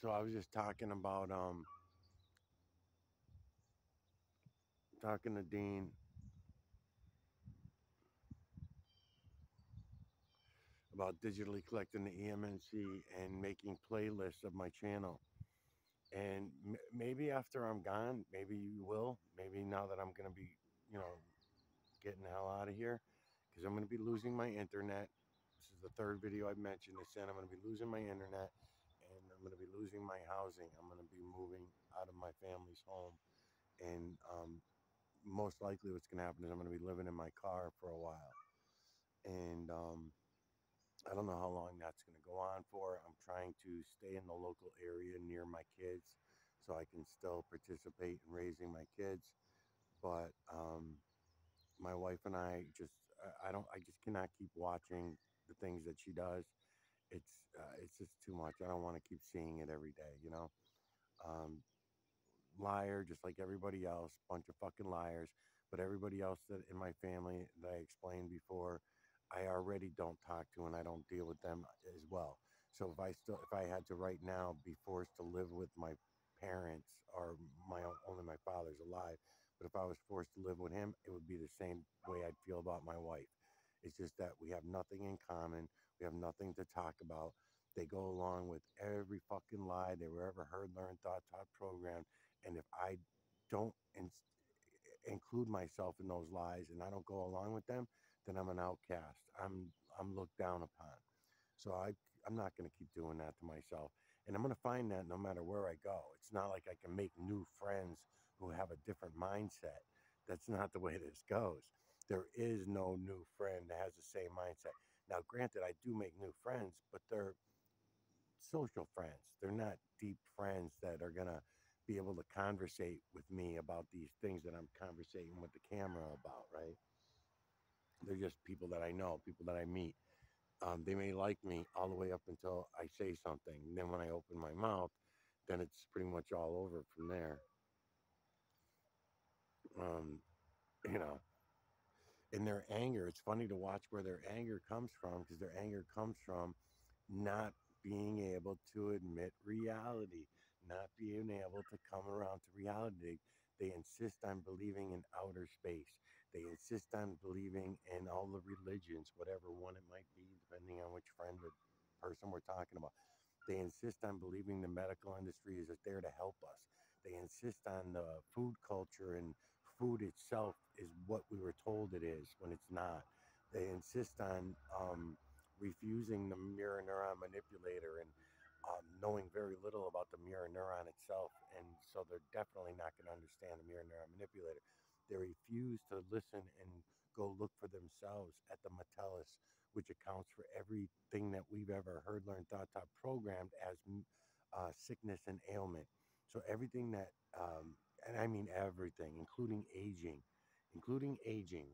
So I was just talking about talking to Dean about digitally collecting the EMNC and making playlists of my channel. And maybe after I'm gone, maybe you will. Maybe now that I'm gonna be, you know, getting the hell out of here, because I'm gonna be losing my internet. This is the third video I've mentioned this in. I'm gonna be losing my internet, and I'm gonna be losing my housing. I'm gonna be moving out of my family's home, and most likely what's gonna happen is I'm gonna be living in my car for a while. And I don't know how long that's going to go on for. I'm trying to stay in the local area near my kids so I can still participate in raising my kids. But my wife and I just cannot keep watching the things that she does. It's just too much. I don't want to keep seeing it every day, you know. Um, Liar, just like everybody else, bunch of fucking liars. But everybody else that in my family that I explained before, I already don't talk to and I don't deal with them as well. So if I had to right now be forced to live with my parents or only my father's alive, but if I was forced to live with him, it would be the same way I'd feel about my wife. It's just that we have nothing in common. We have nothing to talk about. They go along with every fucking lie they were ever heard, learned, thought, taught, programmed. And if I don't include myself in those lies and I don't go along with them, then I'm an outcast. I'm looked down upon. So I'm not going to keep doing that to myself. And I'm going to find that no matter where I go. It's not like I can make new friends who have a different mindset. That's not the way this goes. There is no new friend that has the same mindset. Now, granted, I do make new friends, but they're social friends. They're not deep friends that are going to be able to conversate with me about these things that I'm conversating with the camera about, right? They're just people that I know, people that I meet. They may like me all the way up until I say something. And then when I open my mouth, then it's pretty much all over from there. Um, you know, in their anger, it's funny to watch where their anger comes from because their anger comes from not being able to admit reality, not being able to come around to reality. They insist on believing in outer space. They insist on believing in all the religions, whatever one it might be, depending on which friend or person we're talking about. They insist on believing the medical industry is there to help us. They insist on the food culture and food itself is what we were told it is when it's not. They insist on refusing the mirror neuron manipulator and knowing very little about the mirror neuron itself. And so they're definitely not going to understand the mirror neuron manipulator. They refuse to listen and go look for themselves at the Metellus, which accounts for everything that we've ever heard, learned, thought, taught, programmed as sickness and ailment. So everything that, and I mean everything, including aging,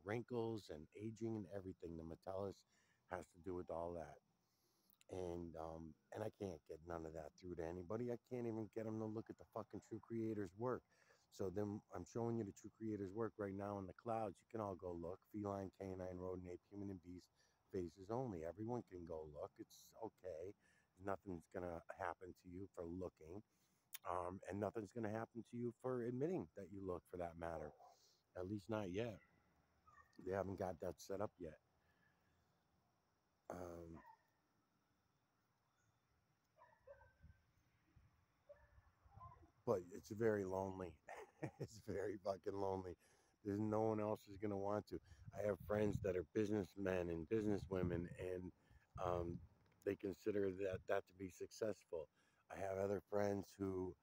wrinkles and aging and everything. The Metellus has to do with all that. And I can't get none of that through to anybody. I can't even get them to look at the fucking True Creator's work. So then I'm showing you the True Creator's work right now in the clouds. You can all go look. Feline, canine, rodent, ape, human, and beast, faces only. Everyone can go look. It's okay. Nothing's gonna happen to you for looking, and nothing's gonna happen to you for admitting that you look. For that matter, at least not yet. They haven't got that set up yet. Um, but it's very lonely. It's very fucking lonely. There's no one else who's gonna want to. I have friends that are businessmen and businesswomen, and um, they consider that to be successful. I have other friends who,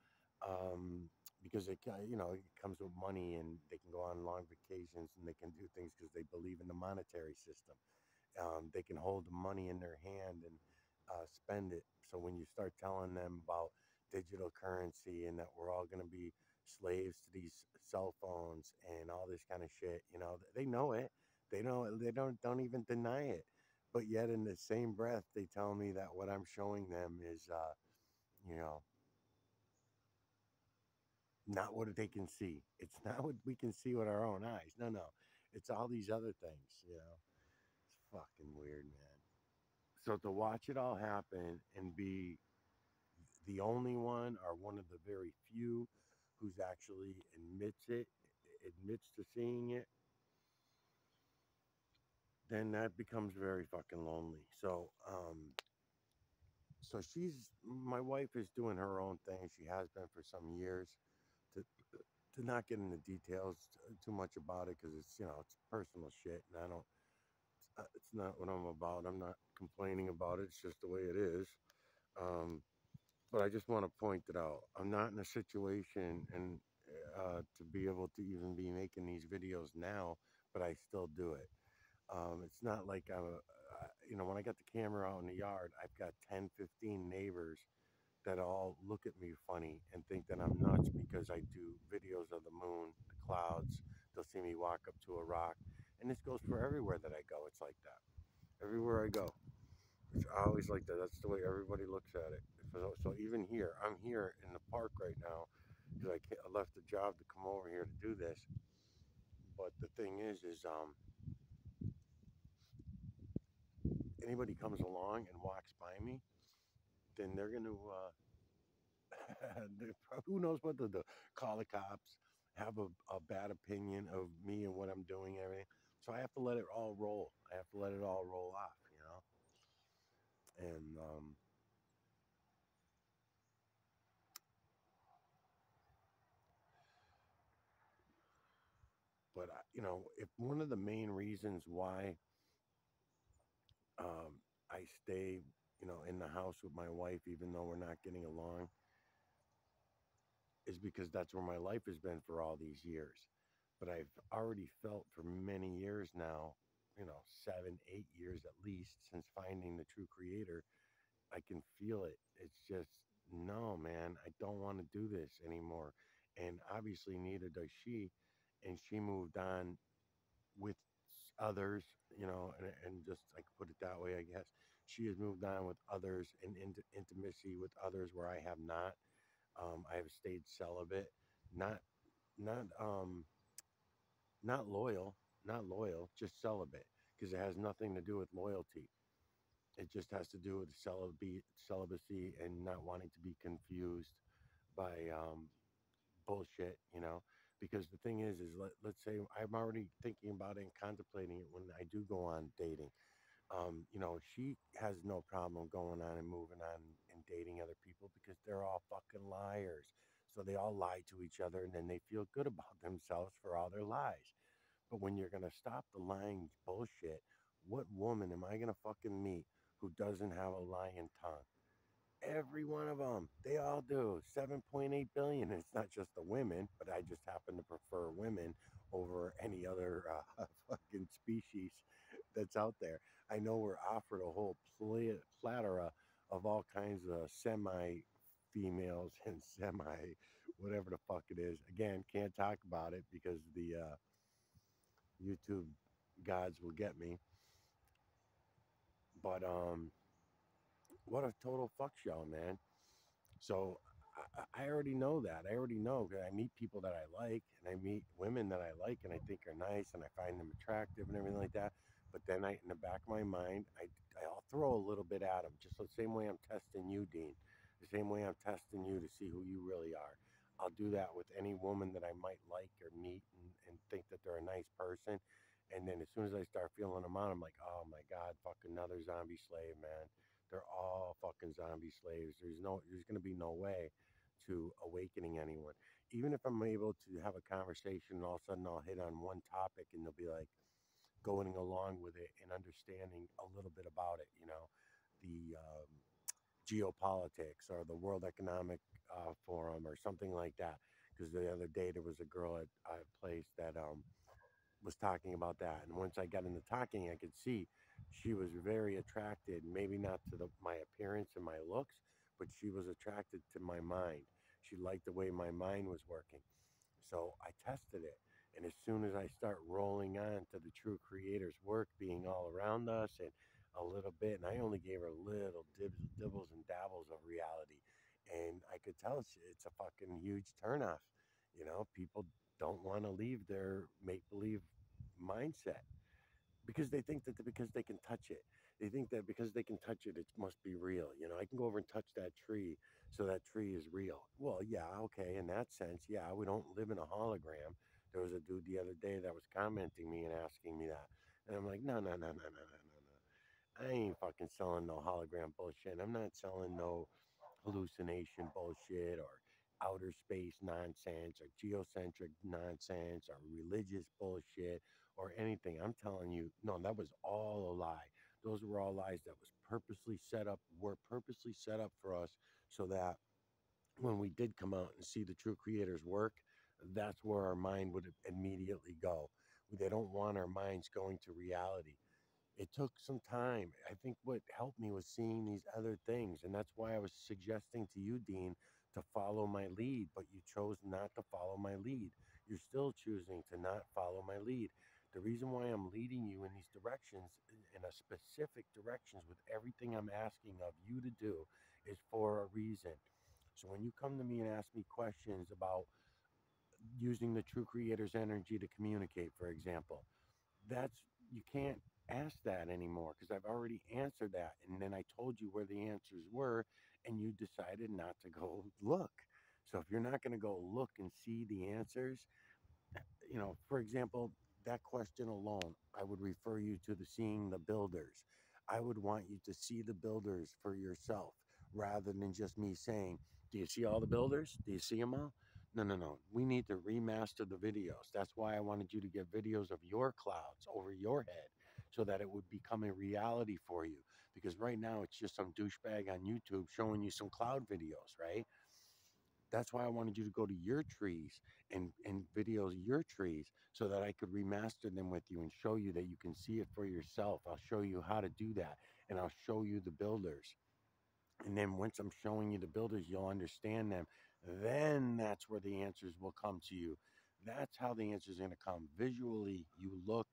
because it comes with money, and they can go on long vacations and they can do things because they believe in the monetary system. They can hold the money in their hand and spend it. So when you start telling them about digital currency and that we're all going to be slaves to these cell phones and all this kind of shit, they know it. They know it. They don't even deny it. But yet, in the same breath, they tell me that what I'm showing them is, you know, not what they can see. It's not what we can see with our own eyes. No, no, it's all these other things. It's fucking weird, man. So to watch it all happen and be the only one or one of the very few who's actually admits to seeing it, then that becomes very fucking lonely. So my wife is doing her own thing. She has been for some years. To to not get into details too much about it because it's personal shit, and I don't. It's not what I'm about. I'm not complaining about it. It's just the way it is. Um, but I just want to point it out. I'm not in a situation and to be able to even be making these videos now, but I still do it. It's not like when I got the camera out in the yard, I've got 10, 15 neighbors that all look at me funny and think that I'm nuts because I do videos of the moon, the clouds. They'll see me walk up to a rock. And this goes for everywhere that I go. It's like that. Everywhere I go. I always like that. That's the way everybody looks at it. So even here, I'm here in the park right now because I left the job to come over here to do this. But the thing is anybody comes along and walks by me, then they're going to who knows what to do? Call the cops, have a bad opinion of me and what I'm doing, everything. So I have to let it all roll. I have to let it all roll off. And but if one of the main reasons why I stay, in the house with my wife, even though we're not getting along, is because that's where my life has been for all these years. But I've already felt for many years now, 7, 8 years at least, since finding the true creator, I can feel it. It's just, no, man, I don't want to do this anymore. And obviously, neither does she. And she moved on with others, and just I could put it that way, I guess. She has moved on with others in intimacy with others where I have not. I have stayed celibate, not not not loyal, not loyal, just celibate, because it has nothing to do with loyalty. It just has to do with celibacy and not wanting to be confused by bullshit, Because the thing is let's say I'm already thinking about it and contemplating it when I do go on dating. She has no problem going on and moving on and dating other people because they're all fucking liars. So they all lie to each other and then they feel good about themselves for all their lies. But when you're going to stop the lying bullshit, what woman am I going to fucking meet who doesn't have a lying tongue? Every one of them. They all do. 7.8 billion. It's not just the women, but I just happen to prefer women over any other fucking species that's out there. I know we're offered a whole plethora of all kinds of semi females and semi whatever the fuck it is. Again, can't talk about it because the YouTube gods will get me. But what a total fuck show, man. So I already know that. I already know because I meet people that I like and I meet women that I like and I think are nice and I find them attractive and everything like that. But then in the back of my mind, I'll throw a little bit at them, just the same way I'm testing you, Dean. The same way I'm testing you to see who you really are. I'll do that with any woman that I might like or meet and think that they're a nice person. And then as soon as I start feeling them out, I'm like, oh my God, fucking another zombie slave, man. They're all fucking zombie slaves. There's going to be no way to awakening anyone. Even if I'm able to have a conversation and all of a sudden I'll hit on one topic and they'll be like going along with it and understanding a little bit about it, the geopolitics or the World Economic Forum or something like that. Because the other day there was a girl at a place that was talking about that. And once I got into talking, I could see she was very attracted, maybe not to my appearance and my looks, but she was attracted to my mind. She liked the way my mind was working. So I tested it. And as soon as I start rolling on to the true creator's work being all around us and a little bit, and I only gave her little dibbles and dabbles of reality. And I could tell it's a fucking huge turnoff. People don't want to leave their make believe mindset because they think that because they can touch it, they think that because they can touch it, it must be real. I can go over and touch that tree So that tree is real. Well, yeah, okay, in that sense, yeah, we don't live in a hologram. There was a dude the other day that was commenting me and asking me that. And I'm like, no, no, no, no, no, no, no, no. I ain't fucking selling no hologram bullshit. I'm not selling no hallucination bullshit or outer space nonsense or geocentric nonsense or religious bullshit or anything. I'm telling you, no, that was all a lie. Those were all lies that was purposely set up, were purposely set up for us so that when we did come out and see the true creator's work, that's where our mind would immediately go. They don't want our minds going to reality. It took some time. I think what helped me was seeing these other things. And that's why I was suggesting to you, Dean, to follow my lead, but you chose not to follow my lead. You're still choosing to not follow my lead. The reason why I'm leading you in these directions, in a specific directions with everything I'm asking of you to do, is for a reason. So when you come to me and ask me questions about using the true creator's energy to communicate, for example, that's you can't ask that anymore because I've already answered that. And then I told you where the answers were, and you decided not to go look. So if you're not going to go look and see the answers, for example, that question alone, I would refer you to the seeing the builders. I would want you to see the builders for yourself rather than just me saying, do you see all the builders? Do you see them all? No, no, no. We need to remaster the videos. That's why I wanted you to get videos of your clouds over your head so that it would become a reality for you. Because right now it's just some douchebag on YouTube showing you some cloud videos, right? That's why I wanted you to go to your trees and videos your trees so that I could remaster them with you and show you that you can see it for yourself. I'll show you how to do that and I'll show you the builders. And then once I'm showing you the builders, you'll understand them. Then that's where the answers will come to you. That's how the answers are going to come. Visually, you look,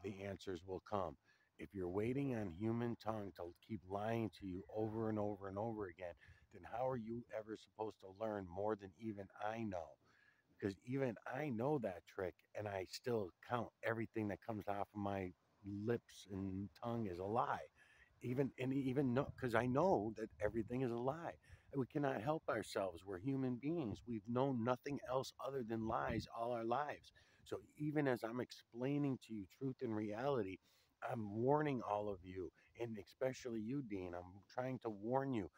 the answers will come. If you're waiting on human tongue to keep lying to you over and over and over again, then how are you ever supposed to learn more than even I know? Because even I know that trick and I still count everything that comes off of my lips and tongue as a lie. Even know, because I know that everything is a lie. We cannot help ourselves. We're human beings. We've known nothing else other than lies all our lives. So even as I'm explaining to you truth and reality, I'm warning all of you, and especially you, Dean. I'm trying to warn you.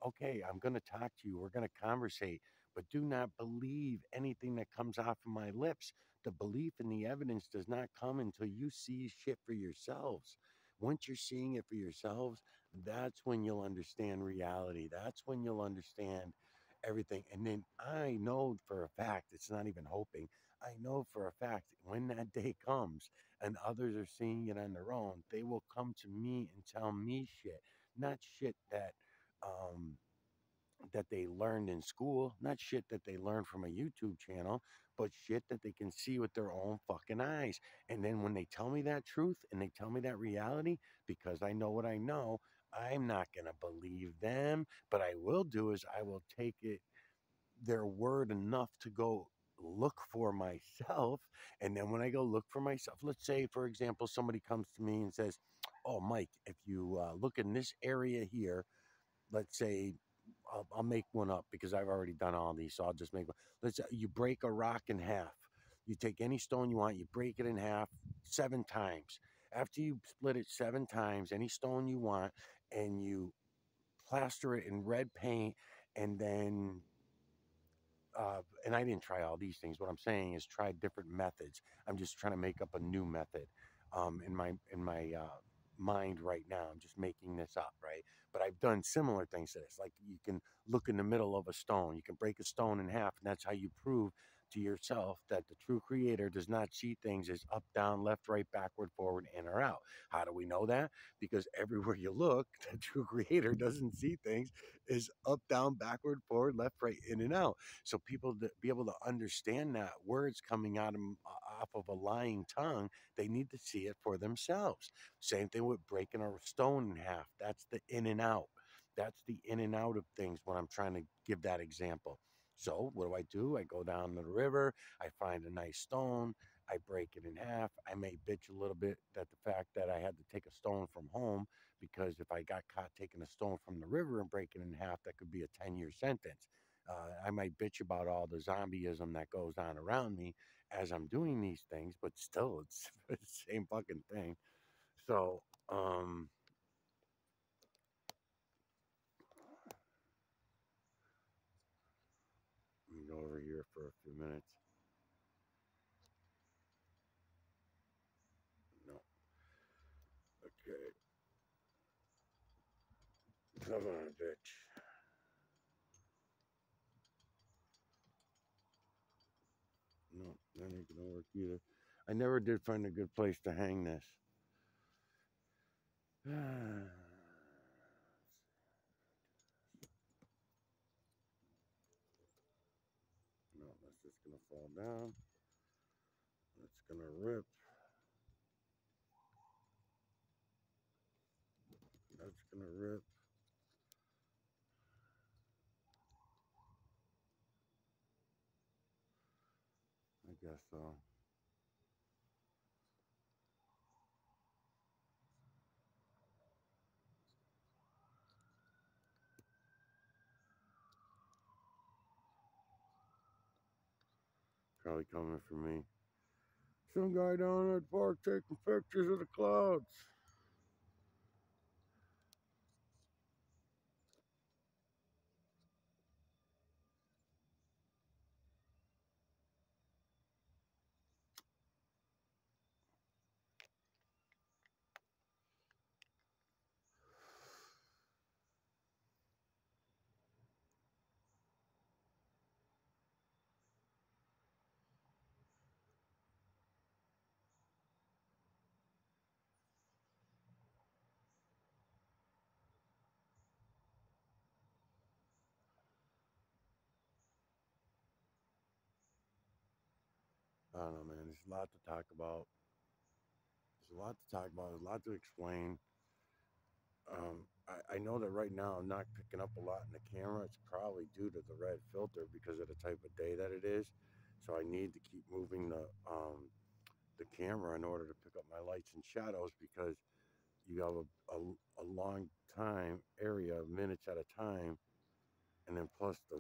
Okay, I'm going to talk to you. We're going to conversate, but do not believe anything that comes off of my lips. The belief and the evidence does not come until you see shit for yourselves. Once you're seeing it for yourselves, that's when you'll understand reality. That's when you'll understand everything. And then I know for a fact, it's not even hoping, I know for a fact when that day comes and others are seeing it on their own, they will come to me and tell me shit, not shit um, that they learned in school, not shit that they learned from a YouTube channel, but shit that they can see with their own fucking eyes. And then when they tell me that truth and they tell me that reality, because I know what I know, I'm not going to believe them. But I will do is I will take it their word enough to go look for myself. And then when I go look for myself, let's say, for example, somebody comes to me and says, oh, Mike, if you look in this area here, let's say I'll make one up because I've already done all these, so I'll just make one. Let's say you break a rock in half. You take any stone you want, you break it in half 7 times. After you split it 7 times, any stone you want, and you plaster it in red paint, and then and I didn't try all these things. What I'm saying is try different methods. I'm just trying to make up a new method in my mind right now. I'm just making this up, right? But I've done similar things to this. Like you can look in the middle of a stone. You can break a stone in half, and that's how you prove to yourself that the true creator does not see things as up, down, left, right, backward, forward, in or out. How do we know that? Because everywhere you look, the true creator doesn't see things as up, down, backward, forward, left, right, in and out. So people to be able to understand that words coming out of, off of a lying tongue, they need to see it for themselves. Same thing with breaking a stone in half. That's the in and out. That's the in and out of things when I'm trying to give that example. So what do? I go down to the river. I find a nice stone. I break it in half. I may bitch a little bit that the fact that I had to take a stone from home because if I got caught taking a stone from the river and breaking it in half, that could be a 10-year sentence. I might bitch about all the zombieism that goes on around me as I'm doing these things, but still, it's, it's the same fucking thing. So, let me go over here for a few minutes. No. Okay. Come on, bitch. No, that ain't gonna work either. I never did find a good place to hang this. No, that's just gonna fall down. That's gonna rip. That's gonna rip. I guess so. Probably coming for me. Some guy down at the park taking pictures of the clouds. I don't know, man. There's a lot to talk about. There's a lot to talk about. There's a lot to explain. I know that right now I'm not picking up a lot in the camera. It's probably due to the red filter because of the type of day that it is. So I need to keep moving the camera in order to pick up my lights and shadows because you have a long time area, minutes at a time, and then plus the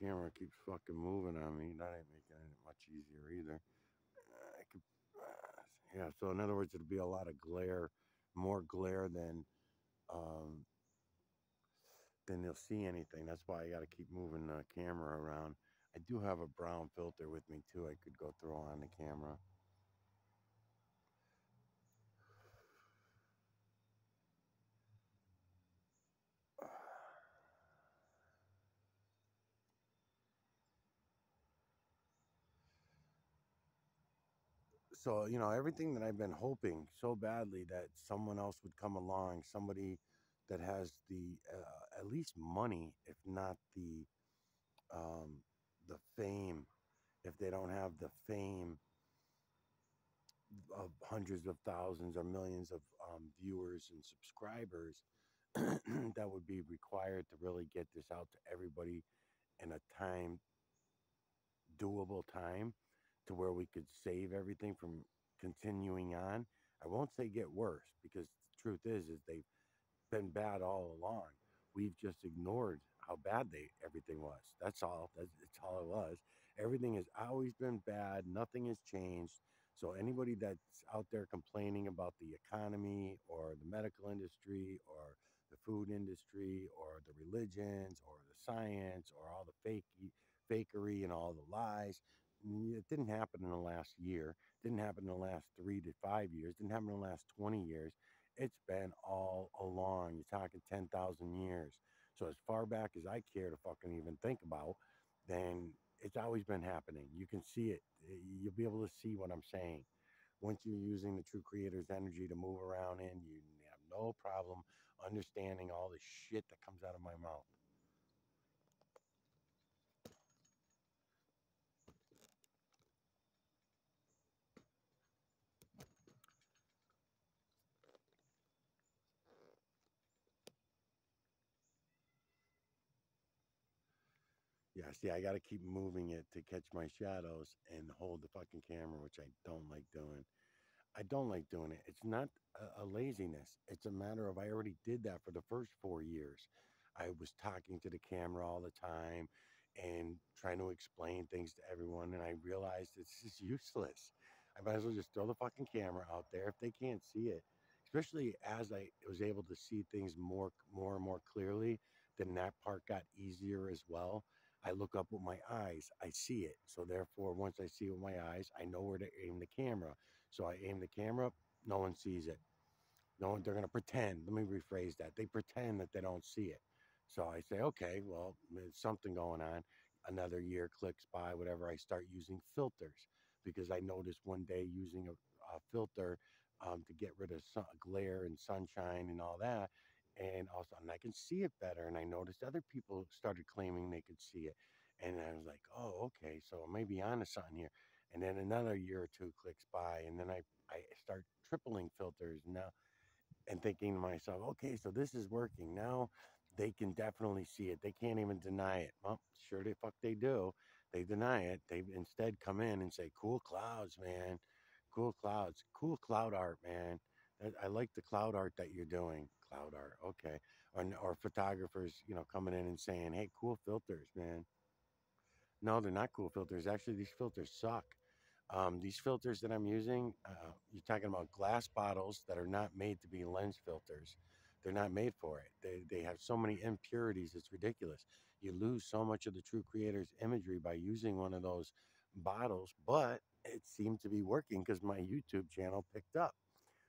camera keeps fucking moving on me. That ain't making it much easier either. I could, yeah. So in other words, it'll be a lot of glare, more glare um, than they'll see anything. That's why I got to keep moving the camera around. I do have a brown filter with me too. I could go throw on the camera. So everything that I've been hoping so badly that someone else would come along, somebody that has the at least money, if not um, the fame. If they don't have the fame of hundreds of thousands or millions of viewers and subscribers, that would be required to really get this out to everybody in a doable time, to where we could save everything from continuing on. I won't say get worse, because the truth is they've been bad all along. We've just ignored how bad everything was. That's all. That's all it was. Everything has always been bad. Nothing has changed. So anybody that's out there complaining about the economy or the medical industry or the food industry or the religions or the science or all the fakery and all the lies, it didn't happen in the last year. Didn't happen in the last 3 to 5 years. Didn't happen in the last 20 years. It's been all along. You're talking 10,000 years. So as far back as I care to fucking even think about, then it's always been happening. You can see it. You'll be able to see what I'm saying. Once you're using the true creator's energy to move around in, you have no problem understanding all the shit that comes out of my mouth. Yeah, see, I got to keep moving it to catch my shadows and hold the fucking camera, which I don't like doing. I don't like doing it. It's not a laziness. It's a matter of I already did that for the first 4 years. I was talking to the camera all the time and trying to explain things to everyone, and I realized it's just useless. I might as well just throw the fucking camera out there if they can't see it. Especially as I was able to see things more and more clearly, then that part got easier as well. I look up with my eyes, I see it. So therefore, once I see it with my eyes, I know where to aim the camera. So I aim the camera, no one sees it. No one, they're going to pretend. Let me rephrase that. They pretend that they don't see it. So I say, okay, well, there's something going on. Another year clicks by, whatever. I start using filters because I noticed one day using a filter to get rid of glare and sunshine and all that. And all of a sudden I can see it better. And I noticed other people started claiming they could see it. And I was like, oh, okay, so I may be onto something here. And then another year or two clicks by, and then I start tripling filters. Now and thinking to myself, okay, so this is working. Now they can definitely see it. They can't even deny it. Well, sure the fuck they do. They deny it. They instead come in and say, cool clouds, man. Cool clouds. Cool cloud art, man. I like the cloud art that you're doing. Cloud art, okay. Or photographers, coming in and saying, hey, cool filters, man. No, they're not cool filters. Actually, these filters suck. These filters that I'm using, you're talking about glass bottles that are not made to be lens filters. They're not made for it. They have so many impurities, it's ridiculous. You lose so much of the true creator's imagery by using one of those bottles, but it seemed to be working because my YouTube channel picked up.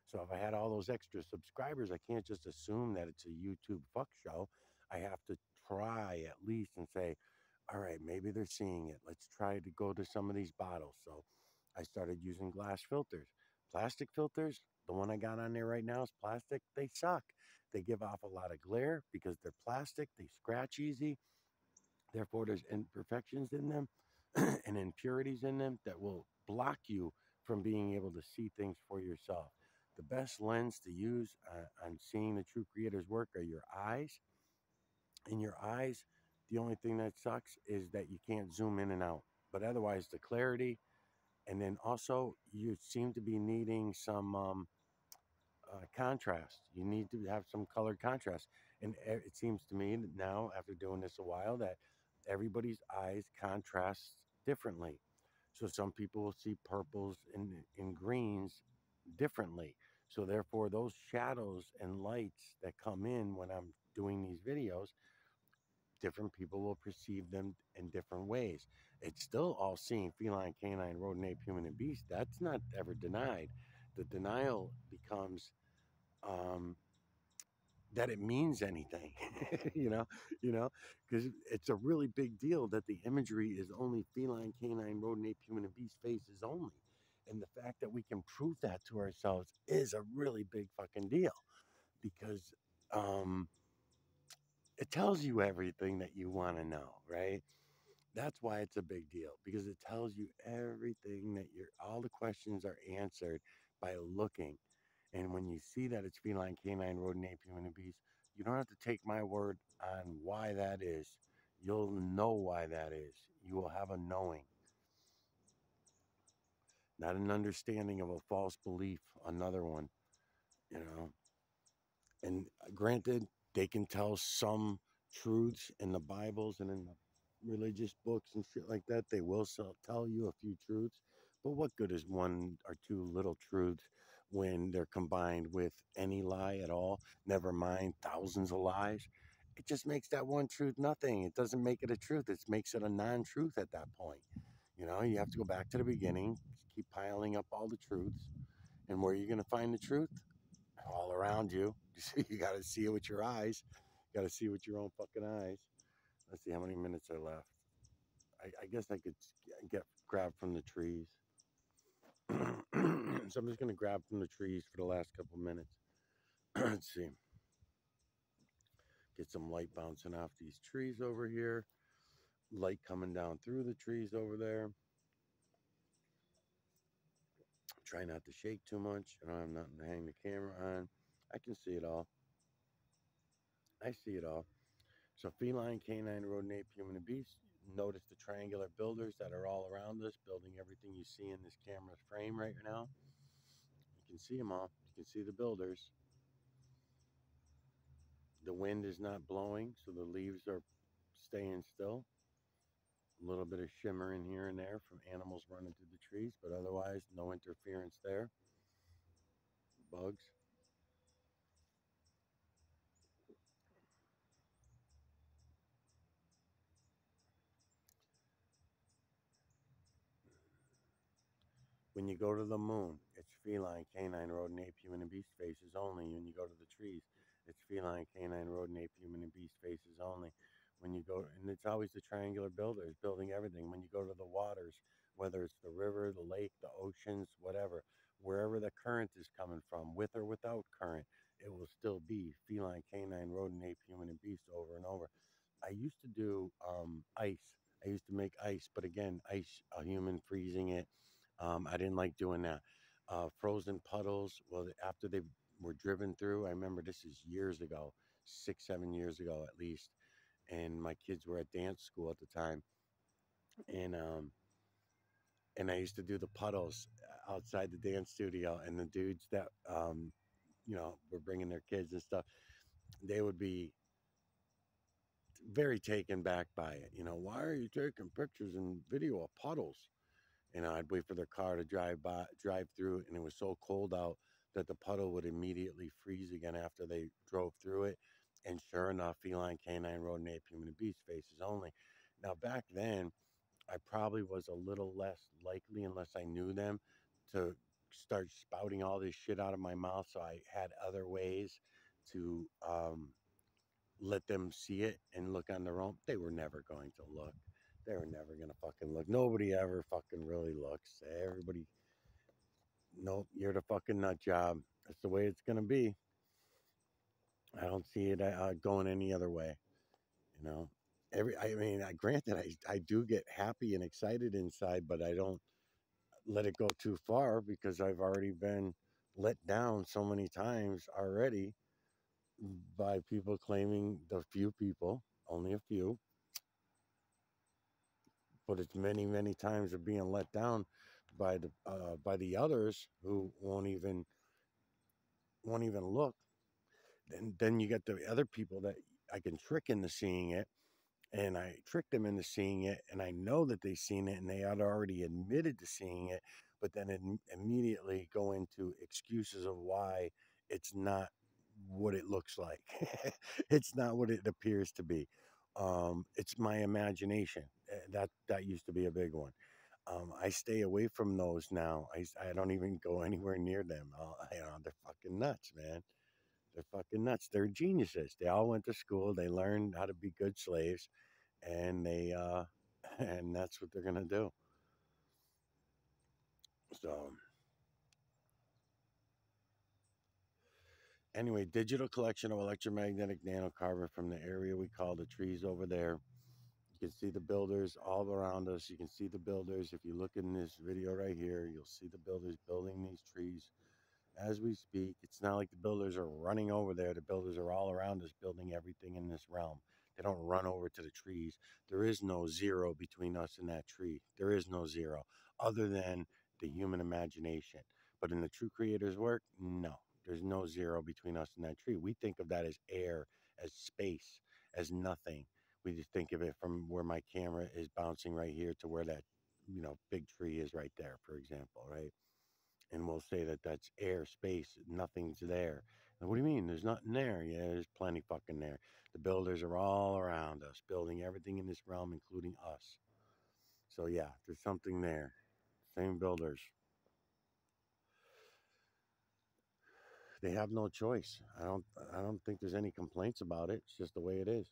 So if I had all those extra subscribers, I can't just assume that it's a YouTube fuck show. I have to try at least and say, all right, maybe they're seeing it. Let's try to go to some of these bottles. So I started using glass filters. Plastic filters, the one I got on there right now is plastic. They suck. They give off a lot of glare because they're plastic. They scratch easy. Therefore, there's imperfections in them and impurities in them that will block you from being able to see things for yourself. The best lens to use on seeing the true creator's work are your eyes. In your eyes, the only thing that sucks is that you can't zoom in and out. But otherwise, the clarity, and then also you seem to be needing some contrast. You need to have some colored contrast. And it seems to me that now, after doing this a while, that everybody's eyes contrast differently. So some people will see purples and greens differently. So therefore, those shadows and lights that come in when I'm doing these videos, different people will perceive them in different ways. It's still all seeing feline, canine, rodent, ape, human, and beast. That's not ever denied. The denial becomes um, that it means anything, you know, because it's a really big deal that the imagery is only feline, canine, rodent, ape, human, and beast faces only. And the fact that we can prove that to ourselves is a really big fucking deal because um, it tells you everything that you want to know, right? That's why it's a big deal because it tells you everything that all the questions are answered by looking. And when you see that it's feline, canine, rodent, ape, human, and beast, you don't have to take my word on why that is. You'll know why that is. You will have a knowing, not an understanding of a false belief. Another one, you know. And granted, they can tell some truths in the Bibles and in the religious books and shit like that. They will tell you a few truths. But what good is one or two little truths when they're combined with any lie at all? Never mind thousands of lies. It just makes that one truth nothing. It doesn't make it a truth. It makes it a non truth at that point. You have to go back to the beginning, keep piling up all the truths. And where are you going to find the truth? All around you. You got to see it with your eyes. You got to see it with your own fucking eyes. Let's see how many minutes are left. I guess I could get grab from the trees. So I'm just gonna grab from the trees for the last couple minutes. Let's see. Get some light bouncing off these trees over here. Light coming down through the trees over there. Try not to shake too much. I don't have nothing to hang the camera on. I can see it all. I see it all. So feline, canine, rodent, ape, human, and beast. Notice the triangular builders that are all around us, building everything you see in this camera's frame right now. can see them all. You can see the builders. The wind is not blowing, so the leaves are staying still. A little bit of shimmering here and there from animals running through the trees, but otherwise, no interference there. Bugs. When you go to the moon, it's feline, canine, rodent, ape, human, and beast faces only. When you go to the trees, it's feline, canine, rodent, ape, human, and beast faces only. When you go, and it's always the triangular builders building everything. When you go to the waters, whether it's the river, the lake, the oceans, whatever, wherever the current is coming from, with or without current, it will still be feline, canine, rodent, ape, human, and beast over and over. I used to do ice. I used to make ice, but again, ice, a human freezing it. I didn't like doing that. Frozen puddles. Well, after they were driven through, I remember this is years ago, 6, 7 years ago at least, and my kids were at dance school at the time, and and I used to do the puddles outside the dance studio, and the dudes that were bringing their kids and stuff, they would be very taken back by it. Why are you taking pictures and video of puddles? I'd wait for their car to drive through, and it was so cold out that the puddle would immediately freeze again after they drove through it. And sure enough, feline, canine, rodent, ape, human, and beast faces only. Now, back then, I probably was a little less likely, unless I knew them, to start spouting all this shit out of my mouth. So I had other ways to let them see it and look on their own. They were never going to look. They were never going to fucking look. Nobody ever fucking really looks. Everybody, nope, you're the fucking nut job. That's the way it's going to be. I don't see it going any other way. You know, I mean, granted, I do get happy and excited inside, but I don't let it go too far because I've already been let down so many times already by people claiming the few people, only a few, but it's many, many times of being let down by the others who won't even look. Then you get the other people that I can trick into seeing it, and I trick them into seeing it, and I know that they've seen it, and they had already admitted to seeing it, but then immediately go into excuses of why it's not what it looks like. It's not what it appears to be. It's my imagination. That used to be a big one. I stay away from those now. I don't even go anywhere near them. They're fucking nuts, man. They're fucking nuts. They're geniuses. They all went to school. They learned how to be good slaves, and they and that's what they're gonna do. So anyway, digital collection of electromagnetic nanocarbon from the area we call the trees over there. You can see the builders all around us. You can see the builders. If you look in this video right here, you'll see the builders building these trees as we speak. It's not like the builders are running over there. The builders are all around us building everything in this realm. They don't run over to the trees. There is no zero between us and that tree. There is no zero other than the human imagination. But in the true creator's work, no, there's no zero between us and that tree. We think of that as air, as space, as nothing. We just think of it from where my camera is bouncing right here to where that, big tree is right there, for example, right? And we'll say that that's air, space, nothing's there. And what do you mean? There's nothing there. Yeah, there's plenty fucking there. The builders are all around us, building everything in this realm, including us. So yeah, there's something there. Same builders. They have no choice. I don't think there's any complaints about it. It's just the way it is.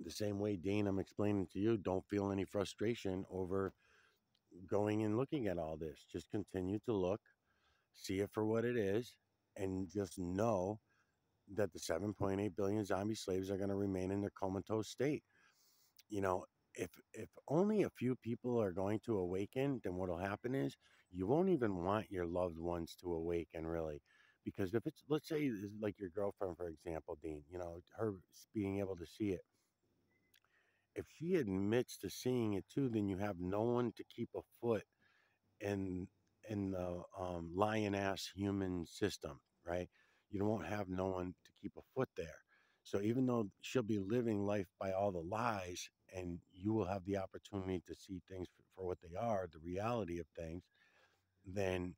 The same way, Dean, I'm explaining to you, don't feel any frustration over going and looking at all this. Just continue to look, see it for what it is, and just know that the 7.8 billion zombie slaves are going to remain in their comatose state. You know, if only a few people are going to awaken, then what'll happen is you won't even want your loved ones to awaken, really. Because if it's, let's say, like your girlfriend, for example, Dean, her being able to see it, if she admits to seeing it too, then you have no one to keep a foot in the lion ass human system, right? You won't have no one to keep a foot there. So even though she'll be living life by all the lies, and you will have the opportunity to see things for what they are, the reality of things, then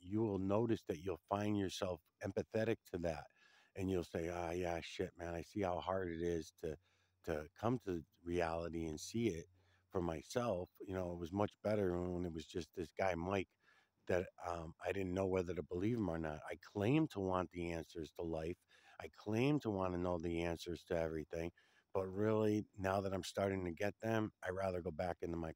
you will notice that you'll find yourself empathetic to that, and you'll say, "Ah, yeah, shit, man, I see how hard it is to come to reality and see it for myself. You know, it was much better when it was just this guy Mike that I didn't know whether to believe him or not. I claim to want the answers to life. I claim to want to know the answers to everything." But really, now that I'm starting to get them, I rather go back into my